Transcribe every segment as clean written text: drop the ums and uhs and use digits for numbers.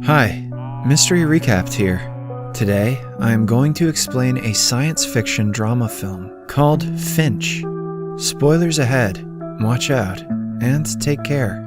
Hi, Mystery Recapped here. Today, I am going to explain a science fiction drama film called Finch. Spoilers ahead, watch out, and take care.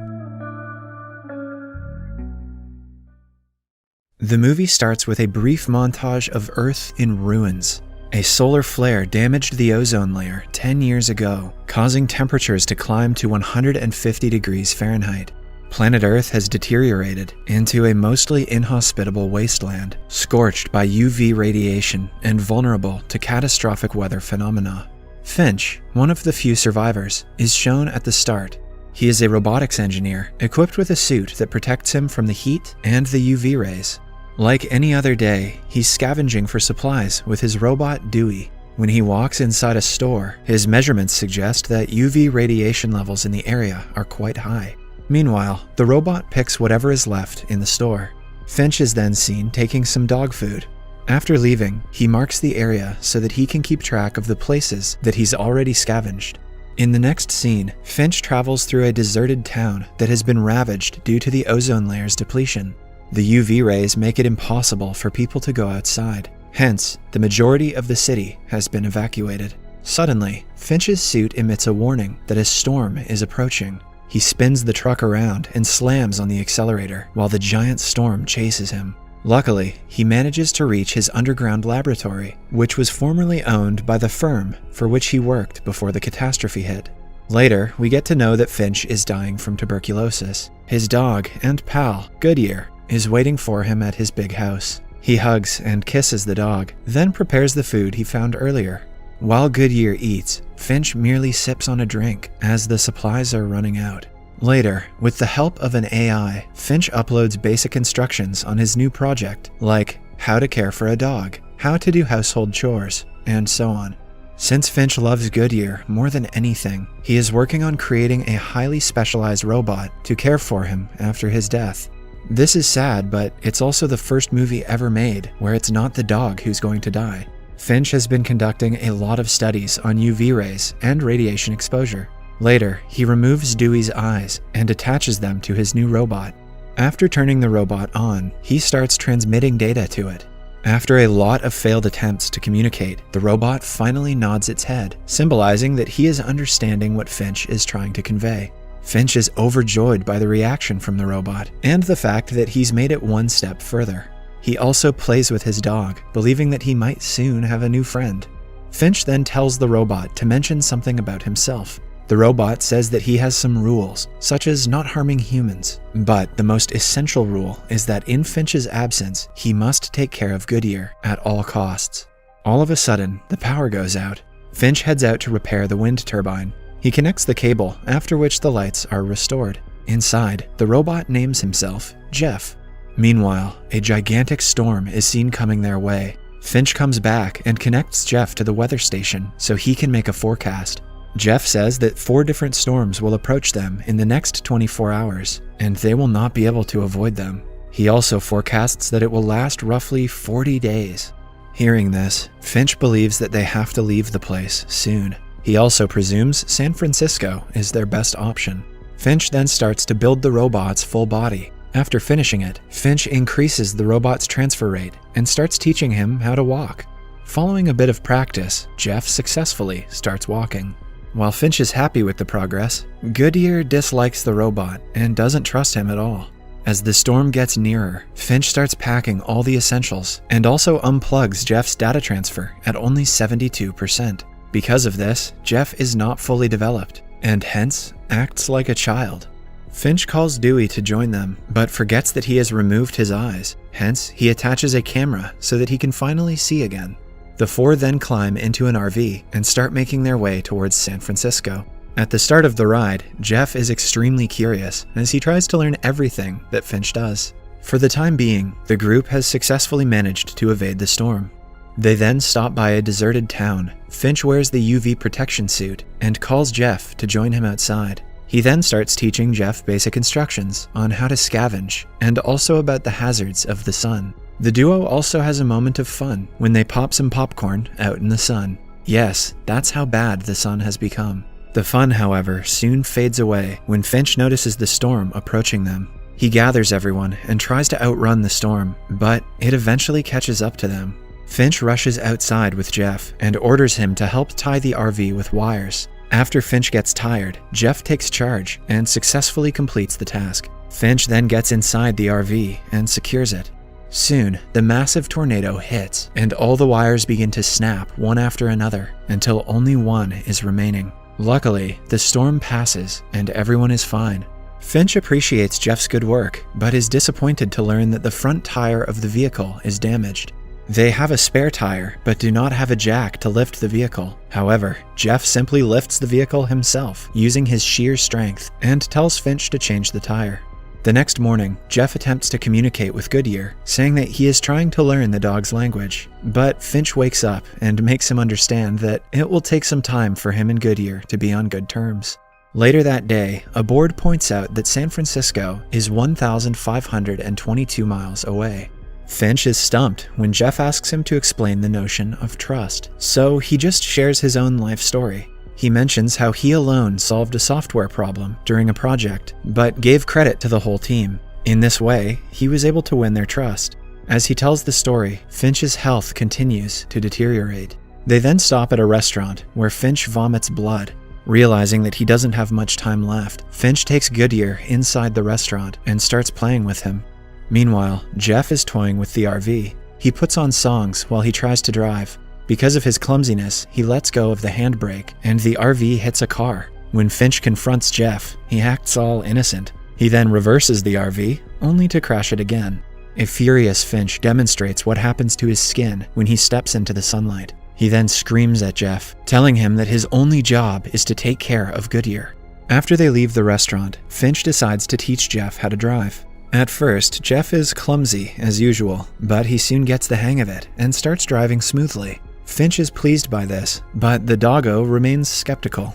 The movie starts with a brief montage of Earth in ruins. A solar flare damaged the ozone layer 10 years ago, causing temperatures to climb to 150 degrees Fahrenheit. Planet Earth has deteriorated into a mostly inhospitable wasteland, scorched by UV radiation and vulnerable to catastrophic weather phenomena. Finch, one of the few survivors, is shown at the start. He is a robotics engineer, equipped with a suit that protects him from the heat and the UV rays. Like any other day, he's scavenging for supplies with his robot Dewey. When he walks inside a store, his measurements suggest that UV radiation levels in the area are quite high. Meanwhile, the robot picks whatever is left in the store. Finch is then seen taking some dog food. After leaving, he marks the area so that he can keep track of the places that he's already scavenged. In the next scene, Finch travels through a deserted town that has been ravaged due to the ozone layer's depletion. The UV rays make it impossible for people to go outside. Hence, the majority of the city has been evacuated. Suddenly, Finch's suit emits a warning that a storm is approaching. He spins the truck around and slams on the accelerator while the giant storm chases him. Luckily, he manages to reach his underground laboratory, which was formerly owned by the firm for which he worked before the catastrophe hit. Later, we get to know that Finch is dying from tuberculosis. His dog and pal, Goodyear, is waiting for him at his big house. He hugs and kisses the dog, then prepares the food he found earlier. While Goodyear eats, Finch merely sips on a drink as the supplies are running out. Later, with the help of an AI, Finch uploads basic instructions on his new project, like how to care for a dog, how to do household chores, and so on. Since Finch loves Goodyear more than anything, he is working on creating a highly specialized robot to care for him after his death. This is sad, but it's also the first movie ever made where it's not the dog who's going to die. Finch has been conducting a lot of studies on UV rays and radiation exposure. Later, he removes Dewey's eyes and attaches them to his new robot. After turning the robot on, he starts transmitting data to it. After a lot of failed attempts to communicate, the robot finally nods its head, symbolizing that he is understanding what Finch is trying to convey. Finch is overjoyed by the reaction from the robot and the fact that he's made it one step further. He also plays with his dog, believing that he might soon have a new friend. Finch then tells the robot to mention something about himself. The robot says that he has some rules, such as not harming humans, but the most essential rule is that in Finch's absence, he must take care of Goodyear at all costs. All of a sudden, the power goes out. Finch heads out to repair the wind turbine. He connects the cable, after which the lights are restored. Inside, the robot names himself Jeff. Meanwhile, a gigantic storm is seen coming their way. Finch comes back and connects Jeff to the weather station so he can make a forecast. Jeff says that 4 different storms will approach them in the next 24 hours, and they will not be able to avoid them. He also forecasts that it will last roughly 40 days. Hearing this, Finch believes that they have to leave the place soon. He also presumes San Francisco is their best option. Finch then starts to build the robot's full body. After finishing it, Finch increases the robot's transfer rate and starts teaching him how to walk. Following a bit of practice, Jeff successfully starts walking. While Finch is happy with the progress, Goodyear dislikes the robot and doesn't trust him at all. As the storm gets nearer, Finch starts packing all the essentials and also unplugs Jeff's data transfer at only 72%. Because of this, Jeff is not fully developed and hence acts like a child. Finch calls Dewey to join them, but forgets that he has removed his eyes. Hence, he attaches a camera so that he can finally see again. The 4 then climb into an RV and start making their way towards San Francisco. At the start of the ride, Jeff is extremely curious as he tries to learn everything that Finch does. For the time being, the group has successfully managed to evade the storm. They then stop by a deserted town. Finch wears the UV protection suit and calls Jeff to join him outside. He then starts teaching Jeff basic instructions on how to scavenge and also about the hazards of the sun. The duo also has a moment of fun when they pop some popcorn out in the sun. Yes, that's how bad the sun has become. The fun, however, soon fades away when Finch notices the storm approaching them. He gathers everyone and tries to outrun the storm, but it eventually catches up to them. Finch rushes outside with Jeff and orders him to help tie the RV with wires. After Finch gets tired, Jeff takes charge and successfully completes the task. Finch then gets inside the RV and secures it. Soon, the massive tornado hits, and all the wires begin to snap one after another until only one is remaining. Luckily, the storm passes and everyone is fine. Finch appreciates Jeff's good work, but is disappointed to learn that the front tire of the vehicle is damaged. They have a spare tire, but do not have a jack to lift the vehicle. However, Jeff simply lifts the vehicle himself, using his sheer strength, and tells Finch to change the tire. The next morning, Jeff attempts to communicate with Goodyear, saying that he is trying to learn the dog's language. But Finch wakes up and makes him understand that it will take some time for him and Goodyear to be on good terms. Later that day, a board points out that San Francisco is 1,522 miles away. Finch is stumped when Jeff asks him to explain the notion of trust, so he just shares his own life story. He mentions how he alone solved a software problem during a project, but gave credit to the whole team. In this way, he was able to win their trust. As he tells the story, Finch's health continues to deteriorate. They then stop at a restaurant where Finch vomits blood. Realizing that he doesn't have much time left, Finch takes Goodyear inside the restaurant and starts playing with him. Meanwhile, Jeff is toying with the RV. He puts on songs while he tries to drive. Because of his clumsiness, he lets go of the handbrake, and the RV hits a car. When Finch confronts Jeff, he acts all innocent. He then reverses the RV, only to crash it again. A furious Finch demonstrates what happens to his skin when he steps into the sunlight. He then screams at Jeff, telling him that his only job is to take care of Goodyear. After they leave the restaurant, Finch decides to teach Jeff how to drive. At first, Jeff is clumsy as usual, but he soon gets the hang of it and starts driving smoothly. Finch is pleased by this, but the doggo remains skeptical.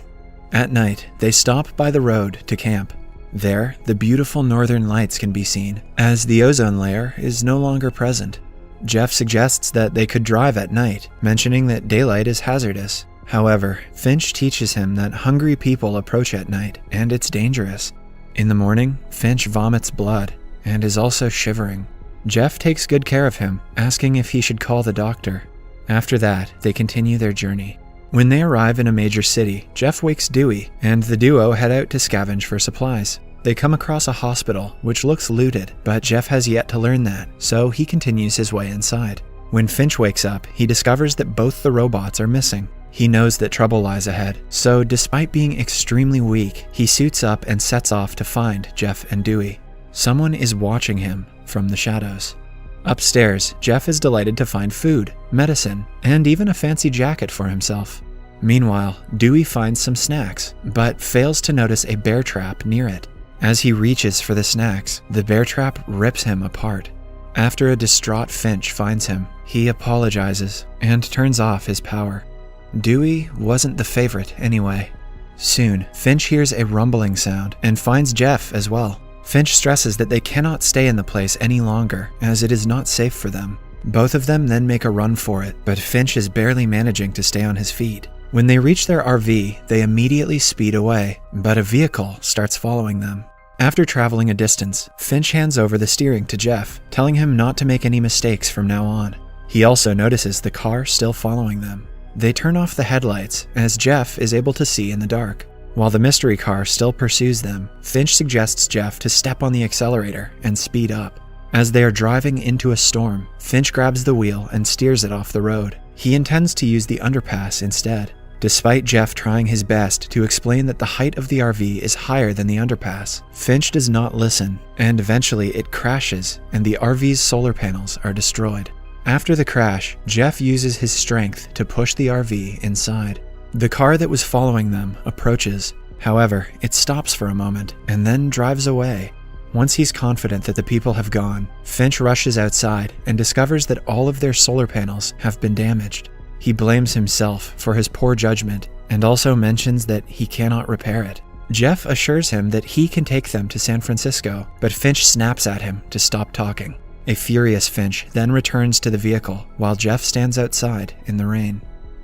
At night, they stop by the road to camp. There, the beautiful northern lights can be seen, as the ozone layer is no longer present. Jeff suggests that they could drive at night, mentioning that daylight is hazardous. However, Finch teaches him that hungry people approach at night, and it's dangerous. In the morning, Finch vomits blood, and is also shivering. Jeff takes good care of him, asking if he should call the doctor. After that, they continue their journey. When they arrive in a major city, Jeff wakes Dewey, and the duo head out to scavenge for supplies. They come across a hospital, which looks looted, but Jeff has yet to learn that, so he continues his way inside. When Finch wakes up, he discovers that both the robots are missing. He knows that trouble lies ahead, so despite being extremely weak, he suits up and sets off to find Jeff and Dewey. Someone is watching him from the shadows. Upstairs, Jeff is delighted to find food, medicine, and even a fancy jacket for himself. Meanwhile, Dewey finds some snacks, but fails to notice a bear trap near it. As he reaches for the snacks, the bear trap rips him apart. After a distraught Finch finds him, he apologizes and turns off his power. Dewey wasn't the favorite anyway. Soon, Finch hears a rumbling sound and finds Jeff as well. Finch stresses that they cannot stay in the place any longer, as it is not safe for them. Both of them then make a run for it, but Finch is barely managing to stay on his feet. When they reach their RV, they immediately speed away, but a vehicle starts following them. After traveling a distance, Finch hands over the steering to Jeff, telling him not to make any mistakes from now on. He also notices the car still following them. They turn off the headlights, as Jeff is able to see in the dark. While the mystery car still pursues them, Finch suggests Jeff to step on the accelerator and speed up. As they are driving into a storm, Finch grabs the wheel and steers it off the road. He intends to use the underpass instead. Despite Jeff trying his best to explain that the height of the RV is higher than the underpass, Finch does not listen, and eventually it crashes and the RV's solar panels are destroyed. After the crash, Jeff uses his strength to push the RV inside. The car that was following them approaches. However, it stops for a moment and then drives away. Once he's confident that the people have gone, Finch rushes outside and discovers that all of their solar panels have been damaged. He blames himself for his poor judgment and also mentions that he cannot repair it. Jeff assures him that he can take them to San Francisco, but Finch snaps at him to stop talking. A furious Finch then returns to the vehicle while Jeff stands outside in the rain.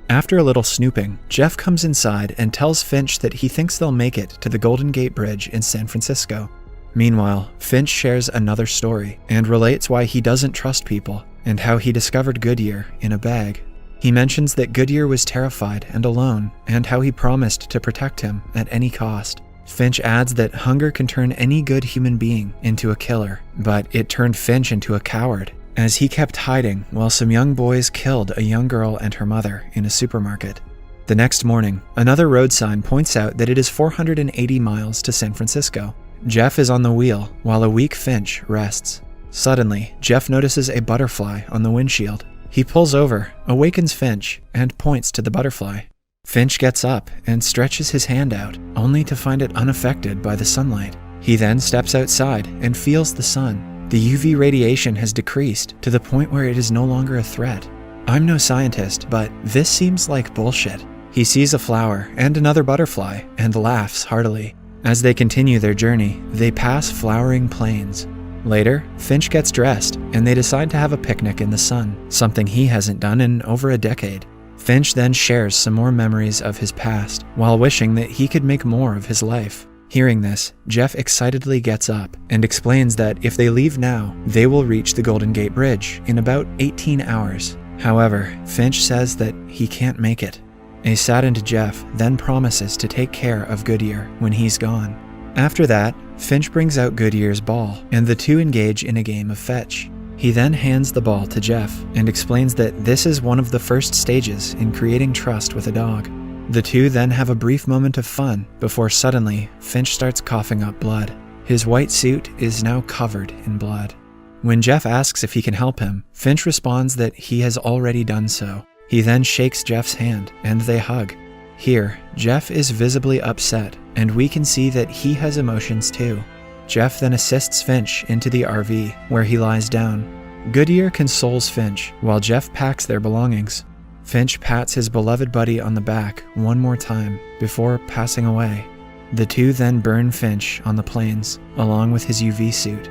After a little snooping, Jeff comes inside and tells Finch that he thinks they'll make it to the Golden Gate Bridge in San Francisco. Meanwhile, Finch shares another story and relates why he doesn't trust people and how he discovered Goodyear in a bag. He mentions that Goodyear was terrified and alone and how he promised to protect him at any cost. Finch adds that hunger can turn any good human being into a killer, but it turned Finch into a coward as he kept hiding while some young boys killed a young girl and her mother in a supermarket. The next morning, another road sign points out that it is 480 miles to San Francisco. Jeff is on the wheel while a weak Finch rests. Suddenly, Jeff notices a butterfly on the windshield. He pulls over, awakens Finch, and points to the butterfly. Finch gets up and stretches his hand out, only to find it unaffected by the sunlight. He then steps outside and feels the sun. The UV radiation has decreased to the point where it is no longer a threat. I'm no scientist, but this seems like bullshit. He sees a flower and another butterfly and laughs heartily. As they continue their journey, they pass flowering plains. Later, Finch gets dressed and they decide to have a picnic in the sun, something he hasn't done in over a decade. Finch then shares some more memories of his past, while wishing that he could make more of his life. Hearing this, Jeff excitedly gets up and explains that if they leave now, they will reach the Golden Gate Bridge in about 18 hours. However, Finch says that he can't make it. A saddened Jeff then promises to take care of Goodyear when he's gone. After that, Finch brings out Goodyear's ball, and the two engage in a game of fetch. He then hands the ball to Jeff and explains that this is one of the first stages in creating trust with a dog. The two then have a brief moment of fun before suddenly Finch starts coughing up blood. His white suit is now covered in blood. When Jeff asks if he can help him, Finch responds that he has already done so. He then shakes Jeff's hand and they hug. Here, Jeff is visibly upset, and we can see that he has emotions too. Jeff then assists Finch into the RV, where he lies down. Goodyear consoles Finch, while Jeff packs their belongings. Finch pats his beloved buddy on the back one more time before passing away. The two then burn Finch on the plains, along with his UV suit.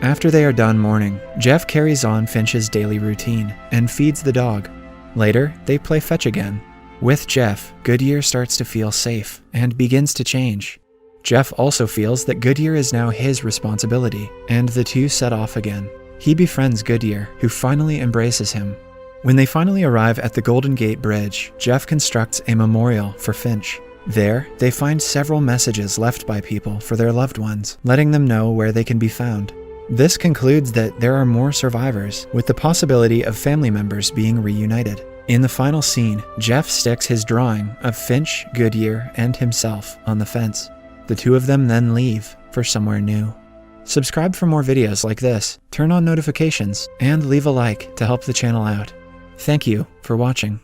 After they are done mourning, Jeff carries on Finch's daily routine and feeds the dog. Later, they play fetch again. With Jeff, Goodyear starts to feel safe and begins to change. Jeff also feels that Goodyear is now his responsibility, and the two set off again. He befriends Goodyear, who finally embraces him. When they finally arrive at the Golden Gate Bridge, Jeff constructs a memorial for Finch. There, they find several messages left by people for their loved ones, letting them know where they can be found. This concludes that there are more survivors, with the possibility of family members being reunited. In the final scene, Jeff sticks his drawing of Finch, Goodyear, and himself on the fence. The two of them then leave for somewhere new. Subscribe for more videos like this, turn on notifications, and leave a like to help the channel out. Thank you for watching.